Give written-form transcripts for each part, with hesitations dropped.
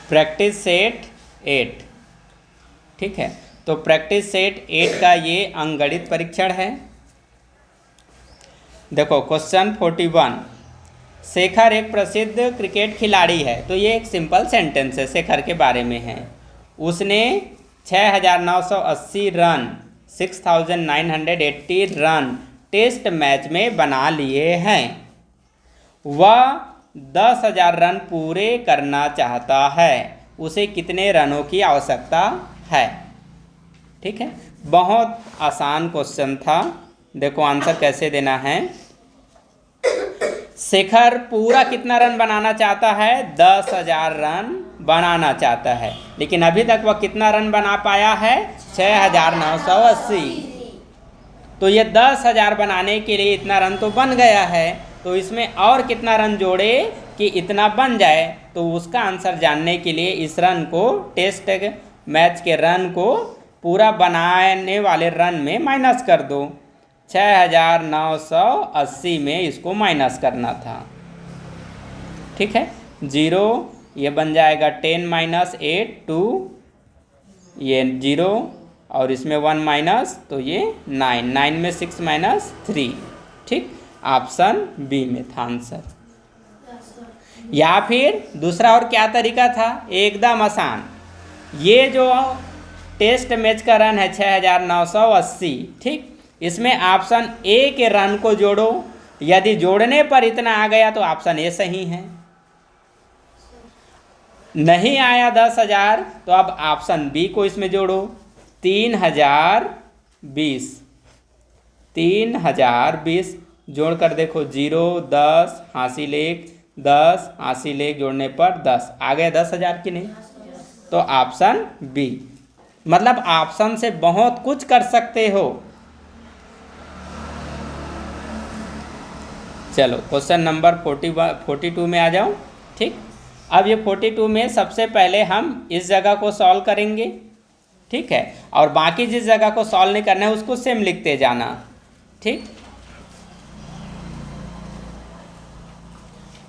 Practice set 8। ठीक है, तो प्रैक्टिस सेट 8 का ये अंकगणित परीक्षण है। देखो क्वेश्चन 41, शेखर एक प्रसिद्ध क्रिकेट खिलाड़ी है। तो ये एक सिंपल सेंटेंस है, शेखर के बारे में है। उसने 6,980 रन 6,980 रन टेस्ट मैच में बना लिए हैं। वह 10,000 रन पूरे करना चाहता है। उसे कितने रनों की आवश्यकता है? ठीक है, बहुत आसान क्वेश्चन था। देखो आंसर कैसे देना है। शेखर पूरा कितना रन बनाना चाहता है? 10,000 रन बनाना चाहता है, लेकिन अभी तक वह कितना रन बना पाया है? 6,980। तो ये 10,000 बनाने के लिए इतना रन तो बन गया है, तो इसमें और कितना रन जोड़े कि इतना बन जाए। तो उसका आंसर जानने के लिए इस रन को, टेस्ट मैच के रन को पूरा बनाने वाले रन में माइनस कर दो। 6,980 में इसको माइनस करना था। ठीक है, 0 ये बन जाएगा 10 माइनस 8 2, ये 0 और इसमें 1 माइनस, तो ये 9, 9 में 6 माइनस 3। ठीक, ऑप्शन बी में था आंसर। या फिर दूसरा और क्या तरीका था? एकदम आसान। ये जो टेस्ट मैच का रन है 6,980, ठीक, इसमें ऑप्शन ए के रन को जोड़ो। यदि जोड़ने पर इतना आ गया तो ऑप्शन ए सही है। नहीं आया 10,000 तो अब ऑप्शन बी को इसमें जोड़ो। 3,020, 3,020 जोड़कर देखो 0 10 हासिल 1 10 हासिल 1 जोड़ने पर 10 आ गया 10,000 की नहीं? तो ऑप्शन बी, मतलब ऑप्शन से बहुत कुछ कर सकते हो। चलो क्वेश्चन नंबर 42 में आ जाओ। ठीक, अब ये 42 में सबसे पहले हम इस जगह को सॉल्व करेंगे। ठीक है, और बाकी जिस जगह को सॉल्व नहीं करना है उसको सेम लिखते जाना। ठीक,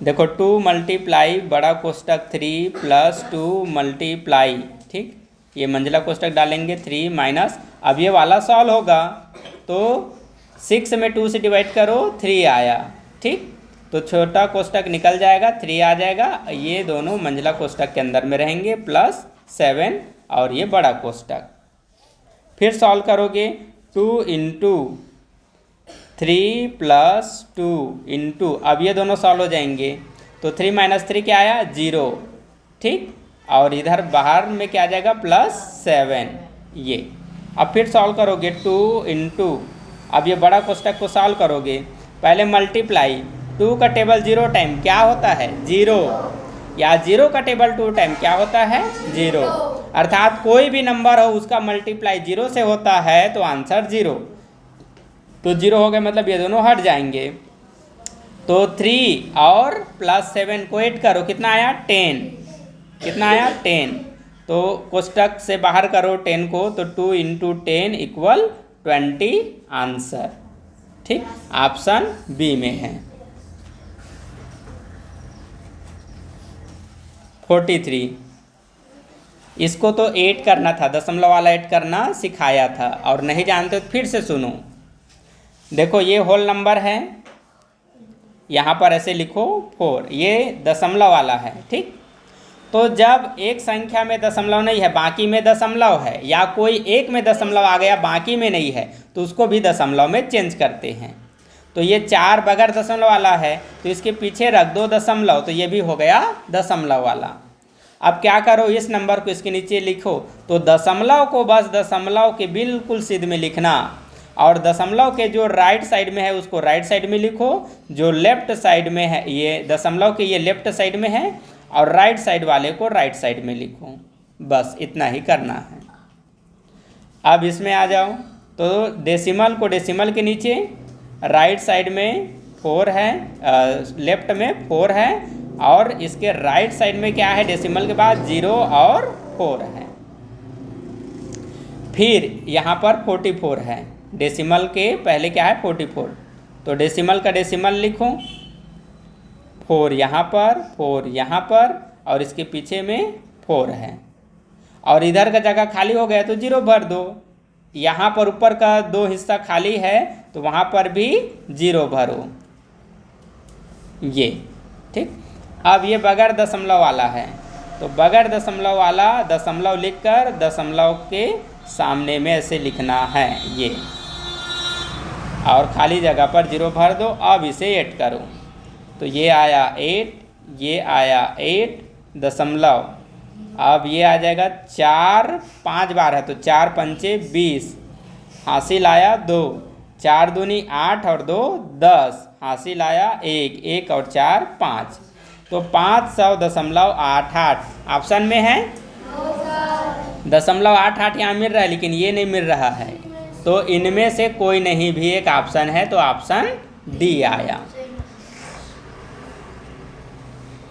देखो 2 मल्टीप्लाई बड़ा कोष्टक 3 प्लस 2 मल्टीप्लाई, ठीक, ये मंझला कोष्टक डालेंगे 3 माइनस, अब ये वाला सॉल्व होगा तो 6 में 2 से डिवाइड करो 3 आया। ठीक, तो छोटा कोष्टक निकल जाएगा 3 आ जाएगा, ये दोनों मंझला कोष्टक के अंदर में रहेंगे प्लस 7 और ये बड़ा कोष्टक। फिर सॉल्व करोगे 2 इंटू 3 प्लस 2 इंटू, अब ये दोनों सॉल्व हो जाएंगे तो 3 माइनस 3 क्या आया? 0। ठीक, और इधर बाहर में क्या आ जाएगा? प्लस 7 ये। अब फिर सॉल्व करोगे 2 इंटू, अब ये बड़ा कोष्टक को सॉल्व करोगे, पहले मल्टीप्लाई 2 का टेबल 0 टाइम क्या होता है? 0, या 0 का टेबल 2 टाइम क्या होता है? 0। अर्थात कोई भी नंबर हो उसका मल्टीप्लाई 0 से होता है तो आंसर 0। तो 0 हो गए, मतलब ये दोनों हट जाएंगे। तो 3 और प्लस 7 को ऐड करो, कितना आया? 10। कितना आया? 10। तो कोष्टक से बाहर करो 10 को, तो 2 इंटू 10 इक्वल 20 आंसर। ठीक, ऑप्शन बी में है। 43, इसको तो ऐड करना था, दशमलव वाला ऐड करना सिखाया था, और नहीं जानते तो फिर से सुनो। देखो ये होल नंबर है, यहाँ पर ऐसे लिखो 4, ये दशमलव वाला है। ठीक, तो जब एक संख्या में दशमलव नहीं है बाकी में दशमलव है, या कोई एक में दशमलव आ गया बाकी में नहीं है, तो उसको भी दशमलव में चेंज करते हैं। तो ये 4 बगैर दशमलव वाला है तो इसके पीछे रख दो दशमलव, तो ये भी हो गया दशमलव वाला। अब क्या करो, इस नंबर को इसके नीचे लिखो, तो दशमलव को बस दशमलव के बिल्कुल सिद्ध में लिखना, और दशमलव के जो राइट साइड में है उसको राइट साइड में लिखो, जो लेफ्ट साइड में है, ये दशमलव के ये लेफ्ट साइड में है, और राइट साइड वाले को राइट साइड में लिखो। बस इतना ही करना है। अब इसमें आ जाओ, तो डेसिमल को डेसिमल के नीचे, राइट साइड में 4 है, लेफ्ट में 4 है, और इसके राइट साइड में क्या है? डेसिमल के बाद 0 और 4 है। फिर यहाँ पर 44 है, डेसिमल के पहले क्या है? 44, तो डेसिमल का डेसिमल लिखो, 4 यहाँ पर 4 यहाँ पर, और इसके पीछे में 4 है, और इधर का जगह खाली हो गया तो 0 भर दो। यहाँ पर ऊपर का 2 हिस्सा खाली है तो वहाँ पर भी 0 भरो, ये ठीक। अब ये बगैर दशमलव वाला है, तो बगैर दशमलव वाला दशमलव लिखकर दशमलव के सामने में ऐसे लिखना है ये, और खाली जगह पर 0 भर दो। अब इसे ऐड करो तो ये आया 8, ये आया 8 दशमलव, अब ये आ जाएगा 4, 5 बार है तो 4 पंचे 20, हासिल आया 2, 4 दूनी 8 और 2 10, हासिल आया 1, 1 और 4 5, तो 500.88 ऑप्शन में है। 0.88 यहाँ मिल रहा है लेकिन ये नहीं मिल रहा है, तो इनमें से कोई नहीं भी एक ऑप्शन है, तो ऑप्शन डी आया।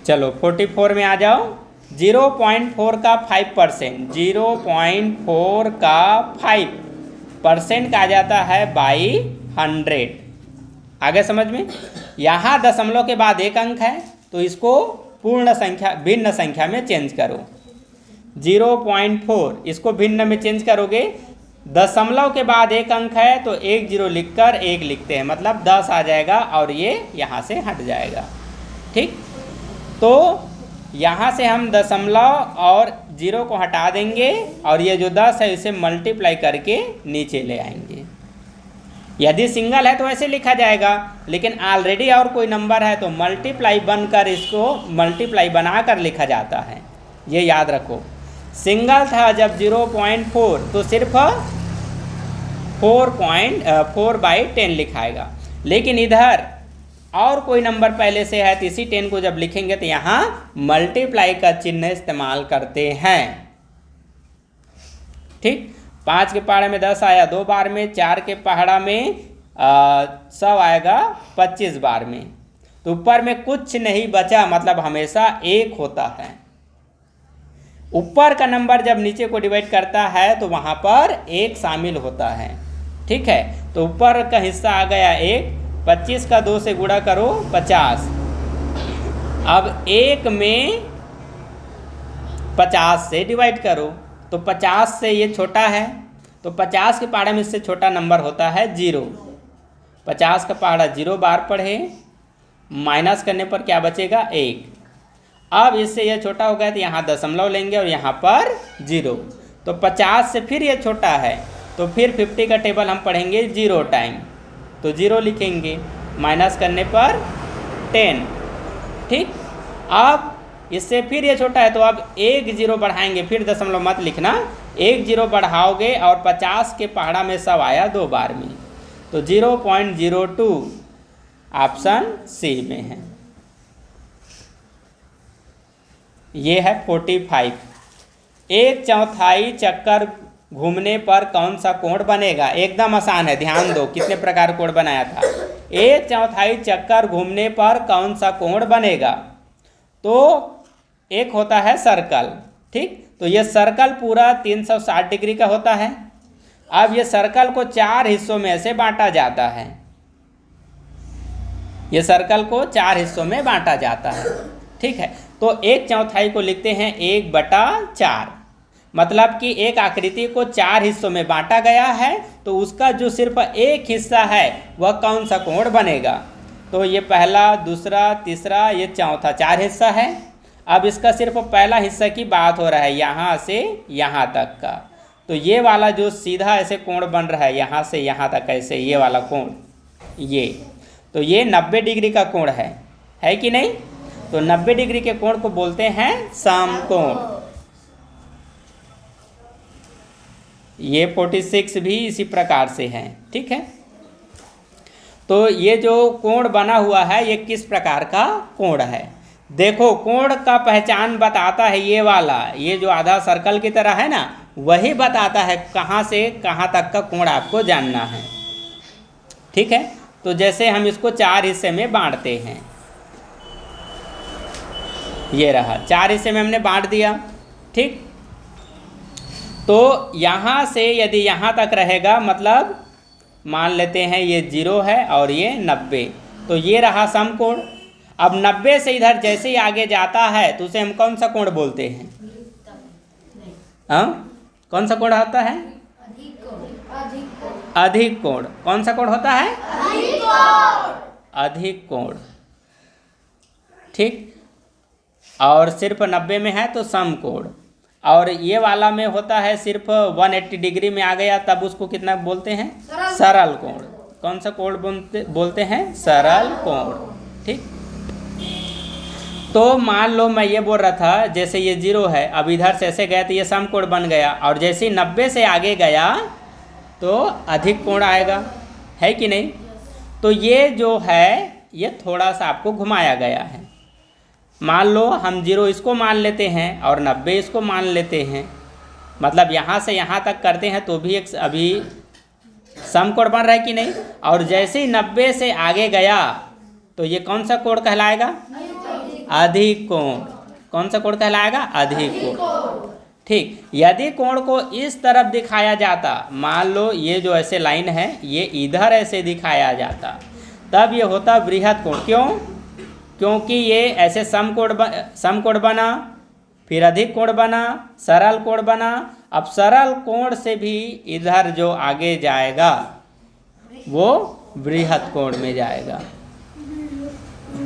चलो 44 में आ जाओ। 0.4 का 5%, 0.4 का 5% का आ जाता है बाई 100। आगे समझ में? यहाँ दशमलव के बाद एक अंक है तो इसको पूर्ण संख्या भिन्न संख्या में चेंज करो। 0.4 इसको भिन्न में चेंज करोगे, दशमलव के बाद एक अंक है तो 1 0 लिखकर 1 लिखते हैं, मतलब 10 आ जाएगा और ये यहाँ से हट जाएगा। ठीक, तो यहाँ से हम दशमलव और 0 को हटा देंगे और ये जो 10 है इसे मल्टीप्लाई करके नीचे ले आएंगे। यदि सिंगल है तो ऐसे लिखा जाएगा, लेकिन ऑलरेडी और कोई नंबर है तो मल्टीप्लाई बनकर इसको मल्टीप्लाई बनाकर लिखा जाता है, ये याद रखो। सिंगल था जब 0.4 तो सिर्फ 4/10 लिखाएगा, लेकिन इधर और कोई नंबर पहले से है तो इसी 10 को जब लिखेंगे तो यहाँ मल्टीप्लाई का चिन्ह इस्तेमाल करते हैं। ठीक, 5 के पहाड़ा में 10 आया 2 बार में, 4 के पहाड़ा में 100 आएगा 25 बार में, तो ऊपर में कुछ नहीं बचा, मतलब हमेशा 1 होता है। ऊपर का नंबर जब नीचे को डिवाइड करता है तो वहाँ पर 1 शामिल होता है। ठीक है, तो ऊपर का हिस्सा आ गया 1, 25 का 2 से गुणा करो 50, अब 1 में 50 से डिवाइड करो तो 50 से ये छोटा है, तो 50 के पहाड़े में इससे छोटा नंबर होता है 0। 50 का पहाड़ा 0 बार पढ़े, माइनस करने पर क्या बचेगा 1। अब इससे ये छोटा हो गया तो यहाँ दशमलव लेंगे और यहाँ पर 0, तो 50 से फिर ये छोटा है तो फिर 50 का टेबल हम पढ़ेंगे 0 टाइम, तो 0 लिखेंगे, माइनस करने पर 10। ठीक, अब इससे फिर ये छोटा है तो अब 1 0 बढ़ाएंगे, फिर दशमलव मत लिखना, 1 0 बढ़ाओगे और 50 के पहाड़ा में 100 आया 2 बार में, तो 0.02 ऑप्शन सी में है। ये है 45। 1/4 चक्कर घूमने पर कौन सा कोण बनेगा? एकदम आसान है, ध्यान दो कितने प्रकार कोण बनाया था। 1/4 चक्कर घूमने पर कौन सा कोण बनेगा? तो एक होता है सर्कल। ठीक, तो ये सर्कल पूरा 360 डिग्री का होता है। अब ये सर्कल को 4 हिस्सों में ऐसे बांटा जाता है, ये सर्कल को 4 हिस्सों में बांटा जाता है। ठीक है, तो 1/4 को लिखते हैं 1/4, मतलब कि एक आकृति को 4 हिस्सों में बांटा गया है तो उसका जो सिर्फ एक हिस्सा है वह कौन सा कोण बनेगा? तो ये पहला, दूसरा, तीसरा, ये चौथा, 4 हिस्सा है। अब इसका सिर्फ पहला हिस्सा की बात हो रहा है, यहाँ से यहाँ तक का, तो ये वाला जो सीधा ऐसे कोण बन रहा है यहाँ से यहाँ तक ऐसे, ये वाला कोण, ये तो ये 90 डिग्री का कोण है कि नहीं? तो 90 डिग्री के कोण को बोलते हैं समकोण। ये 46 भी इसी प्रकार से है। ठीक है, तो ये जो कोण बना हुआ है ये किस प्रकार का कोण है? देखो, कोण का पहचान बताता है ये वाला, ये जो आधा सर्कल की तरह है ना, वही बताता है कहाँ से कहाँ तक का कोण आपको जानना है। ठीक है, तो जैसे हम इसको 4 हिस्से में बांटते हैं, ये रहा 4 हिस्से में हमने बांट दिया। ठीक, तो यहाँ से यदि यहाँ तक रहेगा, मतलब मान लेते हैं ये 0 है और ये 90, तो ये रहा समकोण। अब 90 से इधर जैसे ही आगे जाता है तो उसे हम कौन सा कोण बोलते हैं? हाँ, कौन सा कोण होता है? अधिक कोण। कौन सा कोण होता है? अधिक कोण। ठीक, और सिर्फ 90 में है तो सम कोण, और ये वाला में होता है सिर्फ 180 डिग्री में आ गया तब उसको कितना बोलते हैं? सरल कोण। कौन सा कोण बोलते हैं? सरल कोण। ठीक, तो मान लो मैं ये बोल रहा था जैसे ये 0 है, अब इधर से ऐसे गया तो ये सम कोण बन गया, और जैसे ही 90 से आगे गया तो अधिक कोण आएगा, है कि नहीं? तो ये जो है ये थोड़ा सा आपको घुमाया गया है। मान लो हम 0 इसको मान लेते हैं और 90 इसको मान लेते हैं, मतलब यहाँ से यहाँ तक करते हैं तो भी एक अभी समकोण बन रहा है कि नहीं? और जैसे ही 90 से आगे गया तो ये कौन सा कोण कहलाएगा? अधिक कोण। कौन सा कोण कहलाएगा? अधिक कोण। ठीक, यदि कोण को इस तरफ दिखाया जाता, मान लो ये जो ऐसे लाइन है ये इधर ऐसे दिखाया जाता, तब ये होता बृहत कोण। क्यों? क्योंकि ये ऐसे समकोण बना, फिर अधिक कोण बना, सरल कोण बना। अब सरल कोण से भी इधर जो आगे जाएगा वो बृहत कोण में जाएगा।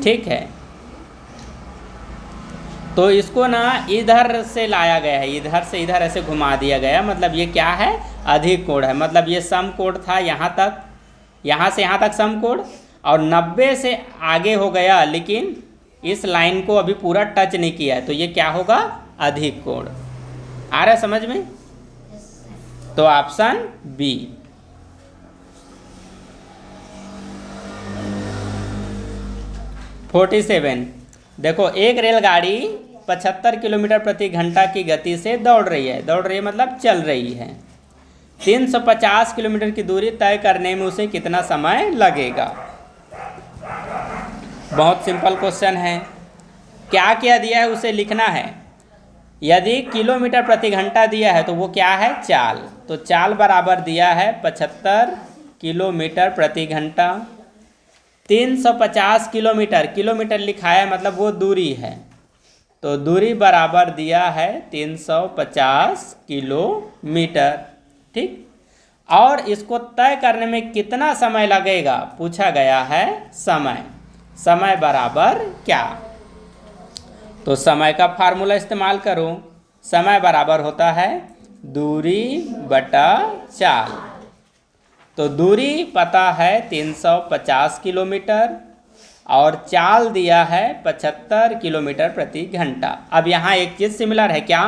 ठीक है, तो इसको ना इधर से लाया गया है, इधर से इधर ऐसे घुमा दिया गया, मतलब ये क्या है? अधिक कोण है। मतलब ये समकोण था यहाँ तक, यहाँ से यहाँ तक समकोण, और 90 से आगे हो गया लेकिन इस लाइन को अभी पूरा टच नहीं किया है, तो ये क्या होगा? अधिक कोण। आ रहा है समझ में? तो ऑप्शन बी। (47) देखो, एक रेलगाड़ी 75 किलोमीटर प्रति घंटा की गति से दौड़ रही है मतलब चल रही है। 350 किलोमीटर की दूरी तय करने में उसे कितना समय लगेगा? बहुत सिंपल क्वेश्चन है। क्या क्या दिया है उसे लिखना है। यदि किलोमीटर प्रति घंटा दिया है तो वो क्या है? चाल। तो चाल बराबर दिया है 75 किलोमीटर प्रति घंटा। 350 किलोमीटर, किलोमीटर लिखा है मतलब वो दूरी है, तो दूरी बराबर दिया है 350 किलोमीटर। ठीक, और इसको तय करने में कितना समय लगेगा पूछा गया है। समय बराबर क्या? तो समय का फार्मूला इस्तेमाल करो। समय बराबर होता है दूरी बटा चाल। तो दूरी पता है 350 किलोमीटर और चाल दिया है 75 किलोमीटर प्रति घंटा। अब यहाँ एक चीज़ सिमिलर है, क्या?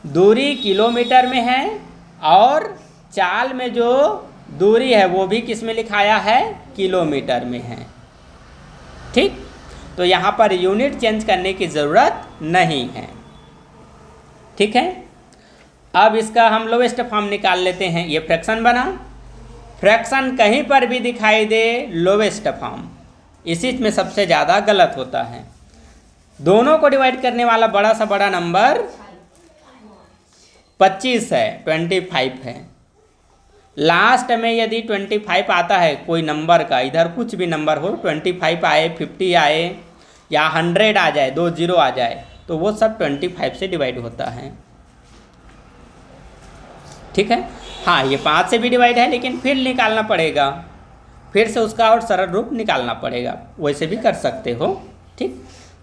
दूरी किलोमीटर में है और चाल में जो दूरी है वो भी किस में लिखाया है? किलोमीटर में है। ठीक, तो यहाँ पर यूनिट चेंज करने की ज़रूरत नहीं है। ठीक है, अब इसका हम लोवेस्ट फॉर्म निकाल लेते हैं। ये फ्रैक्शन बना, फ्रैक्शन कहीं पर भी दिखाई दे लोवेस्ट फॉर्म, इसी में सबसे ज़्यादा गलत होता है। दोनों को डिवाइड करने वाला बड़ा सा बड़ा नंबर 25 है, 25 है। लास्ट में यदि 25 आता है कोई नंबर का, इधर कुछ भी नंबर हो, 25 आए, 50 आए या 100 आ जाए, 2 0 आ जाए, तो वो सब 25 से डिवाइड होता है। ठीक है, हाँ ये 5 से भी डिवाइड है लेकिन फिर निकालना पड़ेगा, फिर से उसका और सरल रूप निकालना पड़ेगा, वैसे भी कर सकते हो। ठीक,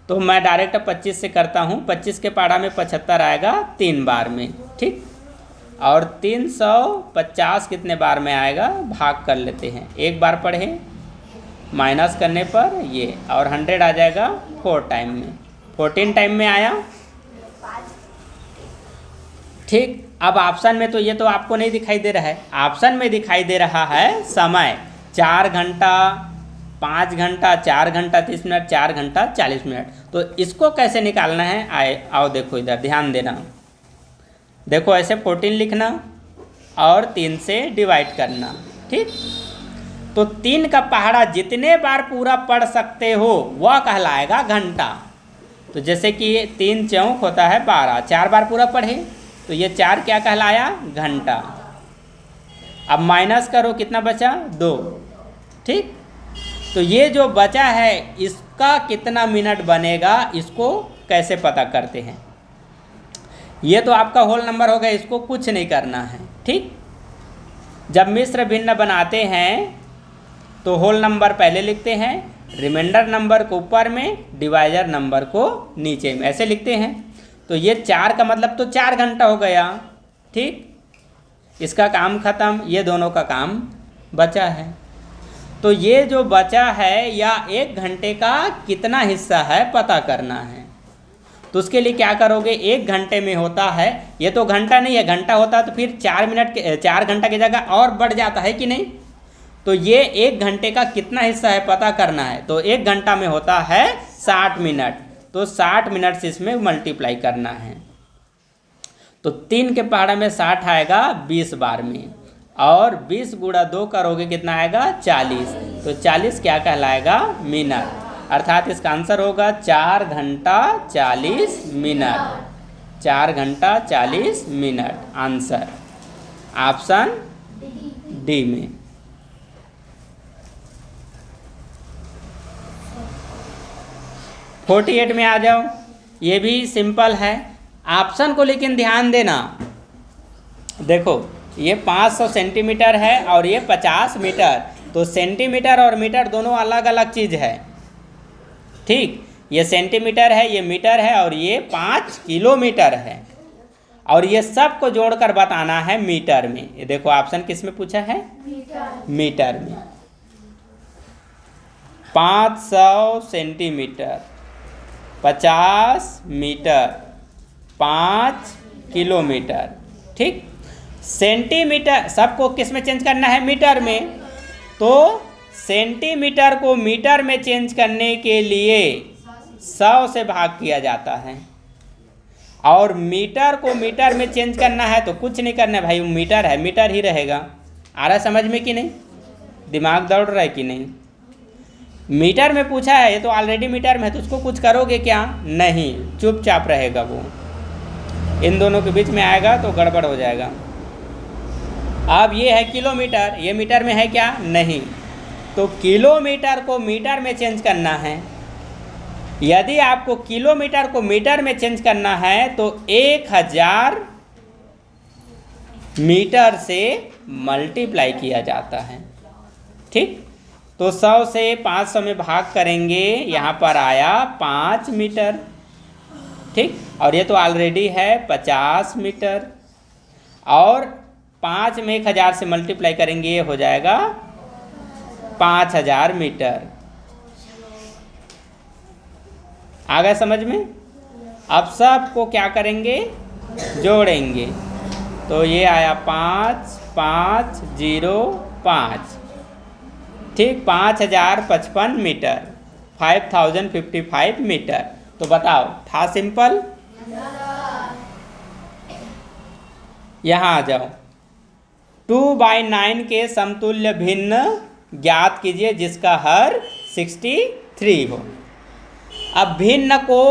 तो मैं डायरेक्ट 25 से करता हूँ। 25 के पाड़ा में 75 आएगा 3 बार में। ठीक, और 350 कितने बार में आएगा भाग कर लेते हैं। एक बार पढ़े, माइनस करने पर ये, और 100 आ जाएगा 4 टाइम में, 14 टाइम में आया। ठीक, अब ऑप्शन में तो ये तो आपको नहीं दिखाई दे रहा है, ऑप्शन में दिखाई दे रहा है समय 4 घंटा, 5 घंटा, 4 घंटा 30 मिनट, 4 घंटा 40 मिनट। तो इसको कैसे निकालना है? आओ देखो इधर, ध्यान देना। देखो ऐसे 14 लिखना और 3 से डिवाइड करना। ठीक, तो 3 का पहाड़ा जितने बार पूरा पढ़ सकते हो वह कहलाएगा घंटा। तो जैसे कि 3 चौक होता है 12, 4 बार पूरा पढ़े तो ये 4 क्या कहलाया? घंटा। अब माइनस करो, कितना बचा? 2। ठीक, तो ये जो बचा है इसका कितना मिनट बनेगा, इसको कैसे पता करते हैं? ये तो आपका होल नंबर हो गया, इसको कुछ नहीं करना है। ठीक, जब मिश्र भिन्न बनाते हैं तो होल नंबर पहले लिखते हैं, रिमाइंडर नंबर को ऊपर में, डिवाइजर नंबर को नीचे में, ऐसे लिखते हैं। तो ये 4 का मतलब तो 4 घंटा हो गया। ठीक, इसका काम खत्म, ये दोनों का काम बचा है। तो ये जो बचा है या 1 घंटे का कितना हिस्सा है पता करना है। तो उसके लिए क्या करोगे, 1 घंटे में होता है, ये तो घंटा नहीं है, घंटा होता तो फिर 4 घंटा की जगह और बढ़ जाता है कि नहीं। तो ये 1 घंटे का कितना हिस्सा है पता करना है। तो 1 घंटा में होता है 60 मिनट, तो 60 मिनट से इसमें मल्टीप्लाई करना है। तो 3 के पहाड़ा में 60 आएगा 20 बार में, और 20 गुणा 2 करोगे कितना आएगा 40। तो 40 क्या कहलाएगा, मिनट। अर्थात इसका आंसर होगा 4 घंटा 40 मिनट। 4 घंटा 40 मिनट आंसर ऑप्शन डी में। फोर्टी 48 में आ जाओ, ये भी सिंपल है। ऑप्शन को लेकिन ध्यान देना, देखो ये 500 सेंटीमीटर है और ये 50 मीटर, तो सेंटीमीटर और मीटर दोनों अलग अलग चीज़ है। ठीक, ये सेंटीमीटर है, ये मीटर है, और ये 5 किलोमीटर है, और ये सब को जोड़कर बताना है मीटर में। ये देखो ऑप्शन किस में पूछा है, मीटर में। 500 सेंटीमीटर, 50 मीटर, 5 किलोमीटर। ठीक, सेंटीमीटर सबको किस में चेंज करना है, मीटर में। तो सेंटीमीटर को मीटर में चेंज करने के लिए 100 से भाग किया जाता है, और मीटर को मीटर में चेंज करना है तो कुछ नहीं करना है भाई, मीटर है मीटर ही रहेगा। आ रहा है समझ में कि नहीं, दिमाग दौड़ रहा है कि नहीं। मीटर में पूछा है, ये तो ऑलरेडी मीटर में है, तो उसको कुछ करोगे क्या, नहीं, चुपचाप रहेगा वो। इन दोनों के बीच में आएगा तो गड़बड़ हो जाएगा। अब ये है किलोमीटर, ये मीटर में है क्या, नहीं, तो किलोमीटर को मीटर में चेंज करना है। यदि आपको किलोमीटर को मीटर में चेंज करना है तो 1000 मीटर से मल्टीप्लाई किया जाता है। ठीक, तो 100 से 500 में भाग करेंगे, यहाँ पर आया 5 मीटर। ठीक, और ये तो ऑलरेडी है 50 मीटर, और 5 में 1000 से मल्टीप्लाई करेंगे, ये हो जाएगा 5000 मीटर। आ गया समझ में। अब सबको क्या करेंगे, जोड़ेंगे, तो ये आया 5,5,0,5। ठीक, 5055 मीटर, 5055 मीटर। तो बताओ, था सिंपल। यहाँ आ जाओ, 2/9 के समतुल्य भिन्न ज्ञात कीजिए जिसका हर 63 हो। अब भिन्न को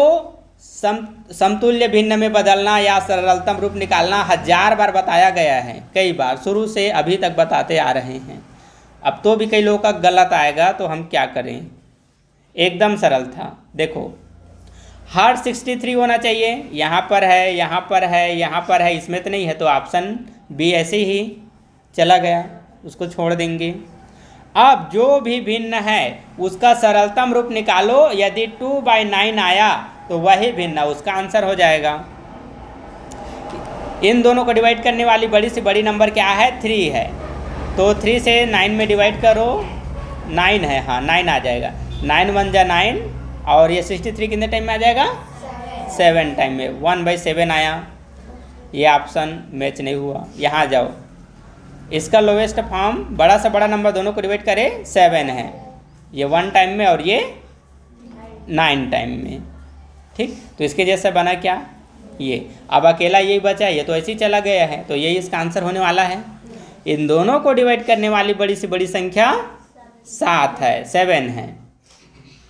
समतुल्य भिन्न में बदलना या सरलतम रूप निकालना 1000 बार बताया गया है, कई बार शुरू से अभी तक बताते आ रहे हैं। अब तो भी कई लोगों का गलत आएगा, तो हम क्या करें, एकदम सरल था। देखो, हर 63 होना चाहिए, यहाँ पर है, यहाँ पर है, यहाँ पर है, इसमें तो नहीं है, तो ऑप्शन बी ऐसे ही चला गया, उसको छोड़ देंगे। अब जो भी भिन्न है उसका सरलतम रूप निकालो, यदि 2/9 आया तो वही भिन्न, उसका आंसर हो जाएगा। इन दोनों को डिवाइड करने वाली बड़ी से बड़ी नंबर क्या है, 3 है, तो 3 से 9 में डिवाइड करो, 9 है, हाँ 9 आ जाएगा। 9 1 जा 9, और ये 63 कितने टाइम में आ जाएगा, 7 टाइम में, 1/7 आया। ये ऑप्शन मैच नहीं हुआ। यहाँ आ जाओ, इसका लोवेस्ट फॉर्म बड़ा से बड़ा नंबर दोनों को डिवाइड करें 7 है, ये 1 टाइम में और ये 9 टाइम में। ठीक, तो इसके जैसा बना क्या, ये। अब अकेला यही बचा, ये तो ऐसे ही चला गया है, तो यही इसका आंसर होने वाला है। इन दोनों को डिवाइड करने वाली बड़ी से बड़ी संख्या 7 है, 7 है,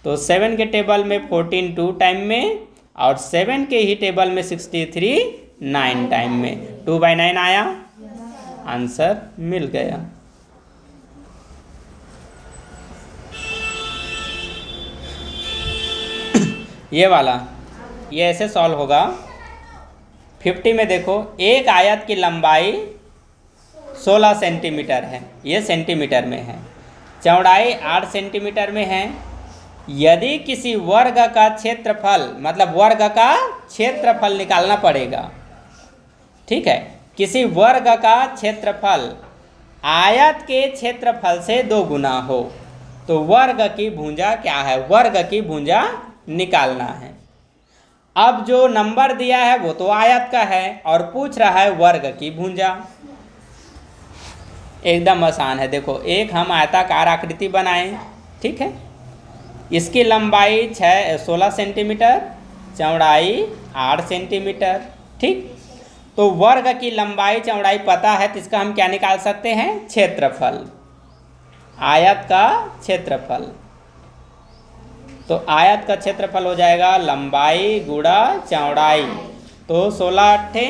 तो 7 के टेबल में 14 2 टाइम में, और 7 के ही टेबल में 63 9 टाइम में। 2/9 आया, आंसर मिल गया। ये वाला, ये ऐसे सॉल्व होगा, 50 में देखो एक आयत की लंबाई 16 सेंटीमीटर है, ये सेंटीमीटर में है, चौड़ाई 8 सेंटीमीटर में है। यदि किसी वर्ग का क्षेत्रफल, मतलब वर्ग का क्षेत्रफल निकालना पड़ेगा, ठीक है, किसी वर्ग का क्षेत्रफल आयत के क्षेत्रफल से 2 गुना हो तो वर्ग की भुजा क्या है, वर्ग की भुजा निकालना है। अब जो नंबर दिया है वो तो आयत का है और पूछ रहा है वर्ग की भुजा। एकदम आसान है। देखो एक हम आयताकार आकृति बनाएं, ठीक है, इसकी लंबाई 16 सेंटीमीटर, चौड़ाई 8 सेंटीमीटर, ठीक। तो वर्ग की लंबाई चौड़ाई पता है तो इसका हम क्या निकाल सकते हैं, क्षेत्रफल, आयत का क्षेत्रफल। तो आयत का क्षेत्रफल हो जाएगा लंबाई गुणा चौड़ाई, तो 16 अट्ठे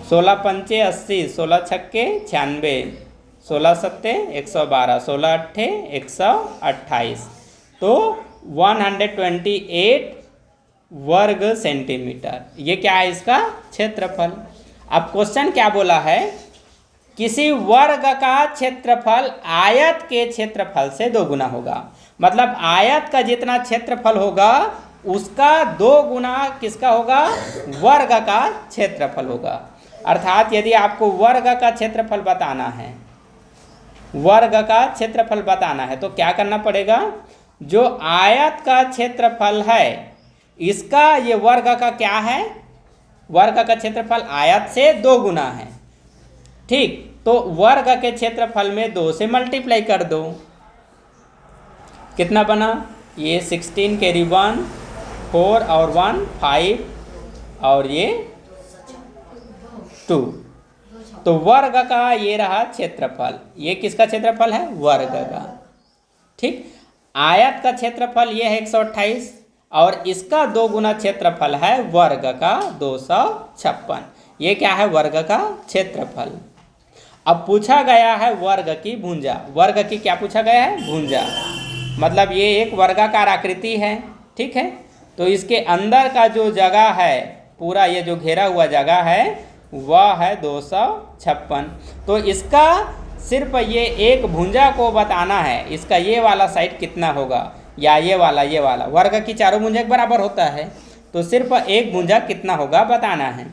16 पंचे 80, 16 छक्के 96, 16 सत्ते 112, 16 अट्ठे 128, तो 128 वर्ग सेंटीमीटर, ये क्या है इसका क्षेत्रफल। अब क्वेश्चन क्या बोला है, किसी वर्ग का क्षेत्रफल आयत के क्षेत्रफल से 2 गुना होगा, मतलब आयत का जितना क्षेत्रफल होगा उसका 2 गुना किसका होगा, वर्ग का क्षेत्रफल होगा। अर्थात यदि आपको वर्ग का क्षेत्रफल बताना है, वर्ग का क्षेत्रफल बताना है तो क्या करना पड़ेगा, जो आयत का क्षेत्रफल है इसका ये वर्ग का क्या है, वर्ग का क्षेत्रफल आयत से 2 गुना है, ठीक। तो वर्ग के क्षेत्रफल में 2 से मल्टीप्लाई कर दो, कितना बना, ये 16 कैरी 1 4 और 1 5 और ये 2, तो वर्ग का ये रहा क्षेत्रफल, ये किसका क्षेत्रफल है, वर्ग का, ठीक। आयत का क्षेत्रफल ये है 128 और इसका 2 गुना क्षेत्रफल है वर्ग का 256, ये क्या है, वर्ग का क्षेत्रफल। अब पूछा गया है वर्ग की भुजा, वर्ग की क्या पूछा गया है, भुजा, मतलब ये एक वर्गाकार आकृति है, ठीक है। तो इसके अंदर का जो जगह है, पूरा ये जो घेरा हुआ जगह है वह है 256, तो इसका सिर्फ ये एक भुजा को बताना है, इसका ये वाला साइड कितना होगा या ये वाला, वर्ग की चारों भुजा बराबर होता है, तो सिर्फ एक भुजा कितना होगा बताना है।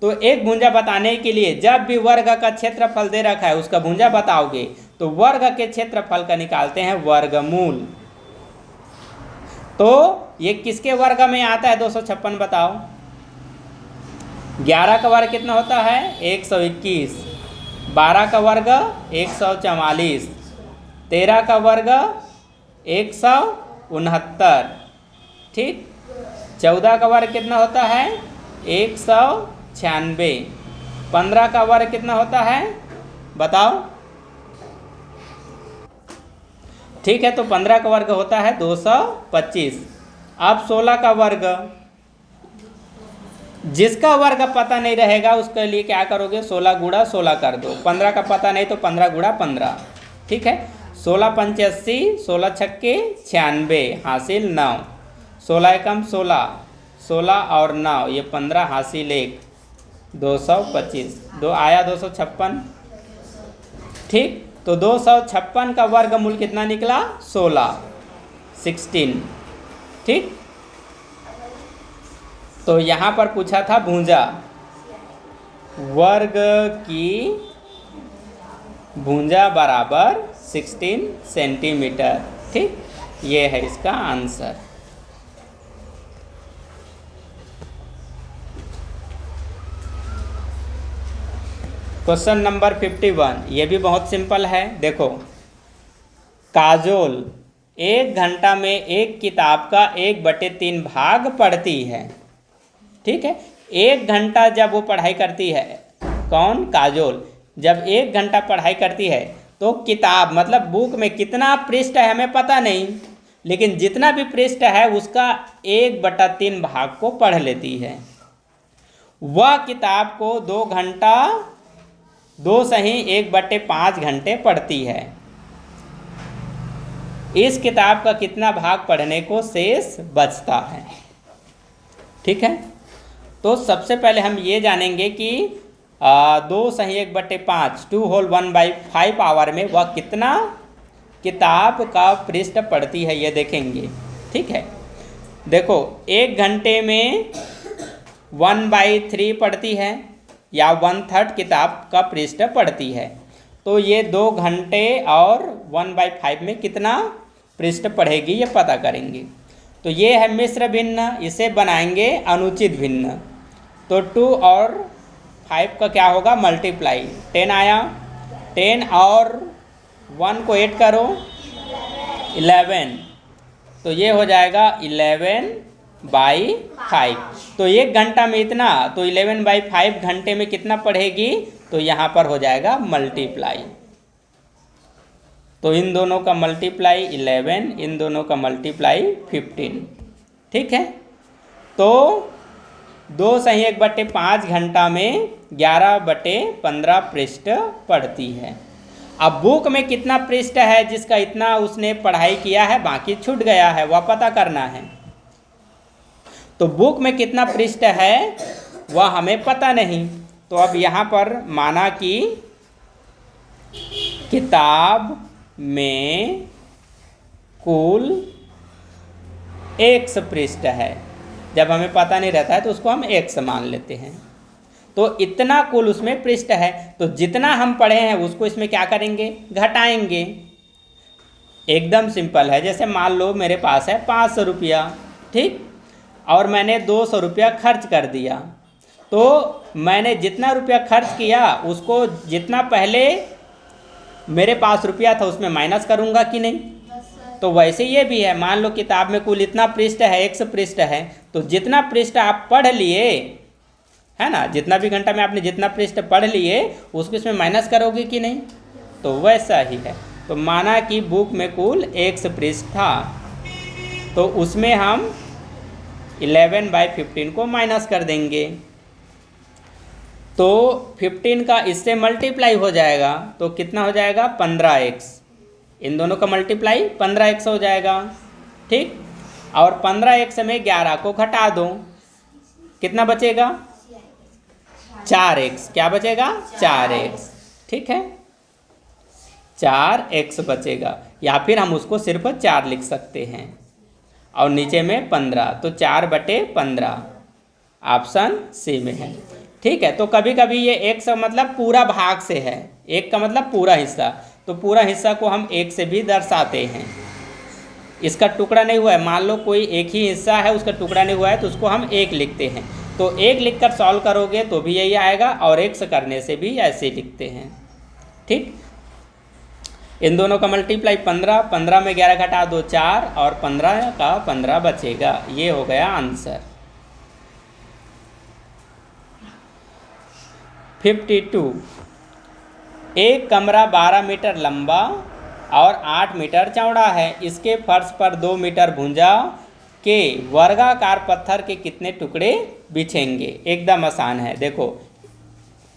तो एक भुजा बताने के लिए जब भी वर्ग का क्षेत्रफल दे रखा है उसका भुजा बताओगे तो वर्ग के क्षेत्रफल का निकालते हैं वर्गमूल। तो ये किसके वर्ग में आता है 256 बताओ, 11 का वर्ग कितना होता है 121, 12 का वर्ग 144, 13 का वर्ग 169, ठीक। 14 का वर्ग कितना होता है 196, 15 का वर्ग कितना होता है बताओ, ठीक है, तो 15 का वर्ग होता है 225। अब 16 का वर्ग, जिसका वर्ग पता नहीं रहेगा उसके लिए क्या करोगे, 16 गुणा 16 कर दो, 15 का पता नहीं तो 15 गुणा 15, ठीक है। 16 पंचे 80, 16 छक्के 96, हासिल 9, 16 एकम 16, 16 और 9 ये 15, हासिल 1, 225, 2 आया 256, ठीक। तो 256 का वर्गमूल कितना निकला 16, ठीक। तो यहाँ पर पूछा था भुजा, वर्ग की भुजा बराबर 16 सेंटीमीटर, ठीक, ये है इसका आंसर। क्वेश्चन नंबर 51, ये भी बहुत सिंपल है। देखो, काजोल 1 घंटा में एक किताब का 1/3 भाग पढ़ती है, ठीक है। 1 घंटा जब वो पढ़ाई करती है, कौन, काजोल, जब 1 घंटा पढ़ाई करती है तो किताब मतलब बुक में कितना पृष्ठ है हमें पता नहीं, लेकिन जितना भी पृष्ठ है उसका 1/3 भाग को पढ़ लेती है। वह किताब को 2 घंटा 2 सही 1/5 घंटे पढ़ती है। इस किताब का कितना भाग पढ़ने को शेष बचता है, ठीक है। तो सबसे पहले हम ये जानेंगे कि 2/1/5 2 होल 1/5 आवर में वह कितना किताब का पृष्ठ पढ़ती है, ये देखेंगे। ठीक है, देखो 1 घंटे में 1/3 पढ़ती है या 1/3 किताब का पृष्ठ पढ़ती है। तो ये 2 घंटे और 1/5 में कितना पृष्ठ पढ़ेगी ये पता करेंगे। तो ये है मिश्र भिन्न, इसे बनाएंगे अनुचित भिन्न। तो 2 और 5 का क्या होगा मल्टीप्लाई, 10 आया, 10 और 1 को ऐड करो 11, तो ये हो जाएगा 11/5। तो 1 घंटा में इतना, तो 11/5 घंटे में कितना पढ़ेगी, तो यहाँ पर हो जाएगा मल्टीप्लाई। तो इन दोनों का मल्टीप्लाई 11, इन दोनों का मल्टीप्लाई 15। ठीक है, तो 2/1/5 घंटा में 11/15 पृष्ठ पढ़ती है। अब बुक में कितना पृष्ठ है जिसका इतना उसने पढ़ाई किया है, बाकी छूट गया है, वह पता करना है। तो बुक में कितना पृष्ठ है वह हमें पता नहीं। तो अब यहाँ पर माना कि किताब में कुल x पृष्ठ है, जब हमें पता नहीं रहता है तो उसको हम x मान लेते हैं। तो इतना कुल उसमें पृष्ठ है, तो जितना हम पढ़े हैं उसको इसमें क्या करेंगे, घटाएंगे। एकदम सिंपल है। जैसे मान लो मेरे पास है 500 रुपया, ठीक, और मैंने 200 रुपया खर्च कर दिया। तो मैंने जितना रुपया खर्च किया उसको जितना पहले मेरे पास रुपया था उसमें माइनस करूँगा कि नहीं। तो वैसे ये भी है, मान लो किताब में कुल इतना पृष्ठ है, 100 पृष्ठ है, तो जितना पृष्ठ आप पढ़ लिए है ना, जितना भी घंटा में आपने जितना पृष्ठ पढ़ लिए उसको इसमें माइनस करोगे कि नहीं। तो वैसा ही है। तो माना कि बुक में कुल 100 पृष्ठ था, तो उसमें हम 11/15 को माइनस कर देंगे। तो 15 का इससे मल्टीप्लाई हो जाएगा, तो कितना हो जाएगा 15x। इन दोनों का मल्टीप्लाई 15x हो जाएगा। ठीक, और 15x में 11 को घटा दो, कितना बचेगा 4x। क्या बचेगा 4x। ठीक है, 4x बचेगा, या फिर हम उसको सिर्फ 4 लिख सकते हैं और नीचे में 15, तो 4/15 ऑप्शन सी में है। ठीक है, तो कभी कभी ये 1 मतलब पूरा भाग से है, 1 का मतलब पूरा हिस्सा, तो पूरा हिस्सा को हम 1 से भी दर्शाते हैं। इसका टुकड़ा नहीं हुआ है, मान लो कोई एक ही हिस्सा है उसका टुकड़ा नहीं हुआ है, तो उसको हम 1 लिखते हैं। तो 1 लिखकर सॉल्व करोगे तो भी यही आएगा, और 1 से करने से भी ऐसे लिखते हैं। ठीक, इन दोनों का मल्टीप्लाई 15, 15 में 11 घटा दो 4, और 15 का 15 बचेगा। ये हो गया आंसर। 52, एक कमरा 12 मीटर लंबा और 8 मीटर चौड़ा है। इसके फर्श पर 2 मीटर भुजा के वर्गाकार पत्थर के कितने टुकड़े बिछेंगे। एकदम आसान है। देखो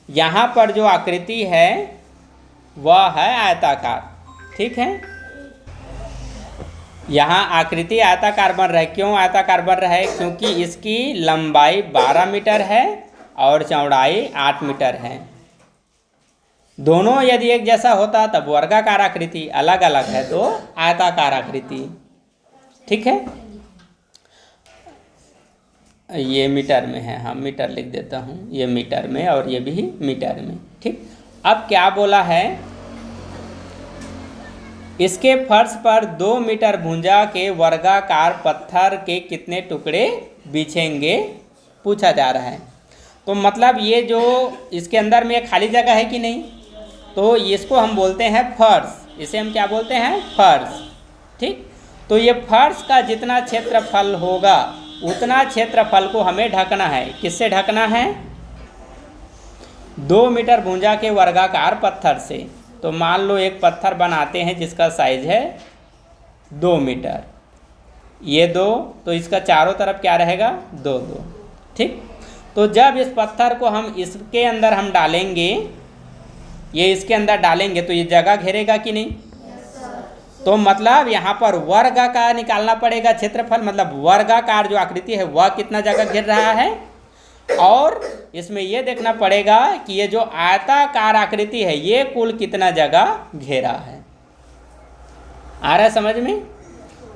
यहाँ पर जो आकृति है वह है आयताकार। ठीक है, यहाँ आकृति आयताकार बन रहा है। क्यों आयताकार बन रहा है, क्योंकि इसकी लंबाई 12 मीटर है और चौड़ाई 8 मीटर है। दोनों यदि एक जैसा होता तब वर्गाकार आकृति, अलग अलग है तो आयताकार आकृति। ठीक है, ये मीटर में है, हाँ मीटर लिख देता हूँ, ये मीटर में और ये भी मीटर में। ठीक, अब क्या बोला है, इसके फर्श पर 2 मीटर भुजा के वर्गाकार पत्थर के कितने टुकड़े बिछेंगे पूछा जा रहा है। तो मतलब ये जो इसके अंदर में एक खाली जगह है कि नहीं, तो इसको हम बोलते हैं फर्श। इसे हम क्या बोलते हैं, फर्श। ठीक, तो ये फर्श का जितना क्षेत्रफल होगा उतना क्षेत्रफल को हमें ढकना है। किससे ढकना है, 2 मीटर भुजा के वर्गाकार पत्थर से। तो मान लो एक पत्थर बनाते हैं जिसका साइज है 2 मीटर, ये 2, तो इसका चारों तरफ क्या रहेगा 2 2। ठीक, तो जब इस पत्थर को हम इसके अंदर हम डालेंगे, ये इसके अंदर डालेंगे तो ये जगह घेरेगा कि नहीं। तो मतलब यहाँ पर वर्गाकार निकालना पड़ेगा क्षेत्रफल, मतलब वर्गाकार जो आकृति है वह कितना जगह घेर रहा है, और इसमें ये देखना पड़ेगा कि ये जो आयताकार आकृति है ये कुल कितना जगह घेरा है। आ रहा है समझ में?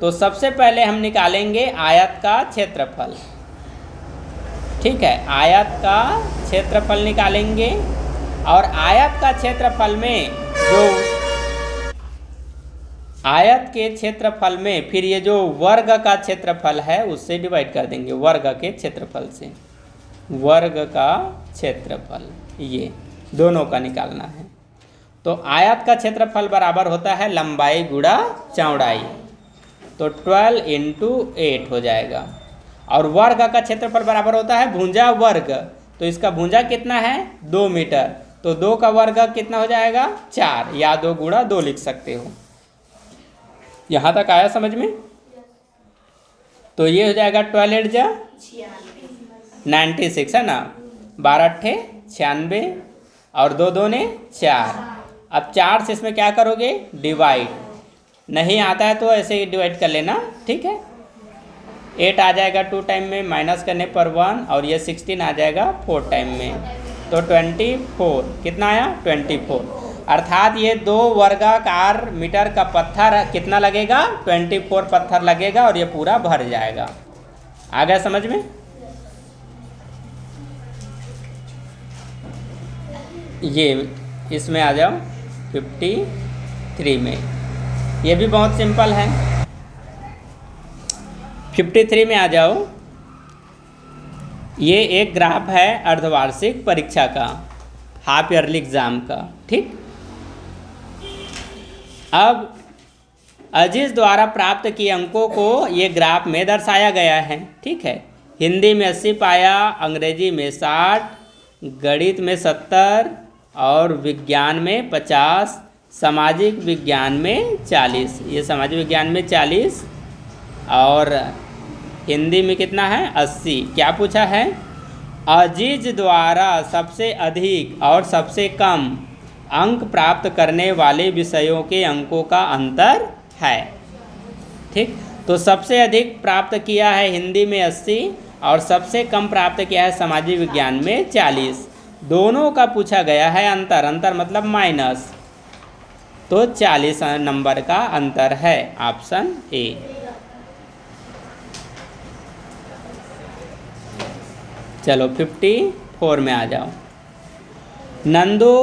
तो सबसे पहले हम निकालेंगे आयत का क्षेत्रफल। ठीक है, आयत का क्षेत्रफल निकालेंगे और आयत का क्षेत्रफल में जो आयत के क्षेत्रफल में फिर ये जो वर्ग का क्षेत्रफल है उससे डिवाइड कर देंगे, वर्ग के क्षेत्रफल से। वर्ग का क्षेत्रफल ये दोनों का निकालना है। तो आयत का क्षेत्रफल बराबर होता है लंबाई गुणा चौड़ाई, तो 12 × 8 हो जाएगा। और वर्ग का क्षेत्रफल बराबर होता है भुजा वर्ग, तो इसका भुजा कितना है 2 मीटर, तो 2 का वर्ग कितना हो जाएगा 4, या 2 गुणा 2 लिख सकते हो। यहाँ तक आया समझ में? तो ये हो जाएगा 12 × 8 96 है ना, 12 × 8 96 और 2 2 ने 4। अब 4 से इसमें क्या करोगे डिवाइड, नहीं आता है तो ऐसे ही डिवाइड कर लेना। ठीक है, 8 आ जाएगा 2 टाइम में, माइनस करने पर 1, और ये 16 आ जाएगा 4 टाइम में, तो 24 कितना आया 24। अर्थात ये 2 वर्गाकार मीटर का पत्थर कितना लगेगा 24 पत्थर लगेगा और ये पूरा भर जाएगा। आ गया समझ में? ये इसमें आ जाओ 53 में, ये भी बहुत सिंपल है। 53 में आ जाओ, ये एक ग्राफ है अर्धवार्षिक परीक्षा का, हाफ ईयरली एग्जाम का। ठीक, अब अजीज द्वारा प्राप्त किए अंकों को ये ग्राफ में दर्शाया गया है। ठीक है, हिंदी में 80 पाया, अंग्रेजी में 60, गणित में 70 और विज्ञान में 50, सामाजिक विज्ञान में 40। ये सामाजिक विज्ञान में 40 और हिंदी में कितना है 80। क्या पूछा है? अजीज द्वारा सबसे अधिक और सबसे कम अंक प्राप्त करने वाले विषयों के अंकों का अंतर है। ठीक, तो सबसे अधिक प्राप्त किया है हिंदी में 80 और सबसे कम प्राप्त किया है सामाजिक विज्ञान में 40। दोनों का पूछा गया है अंतर, अंतर मतलब माइनस, तो 40 नंबर का अंतर है, ऑप्शन ए। चलो 54 में आ जाओ। नंदू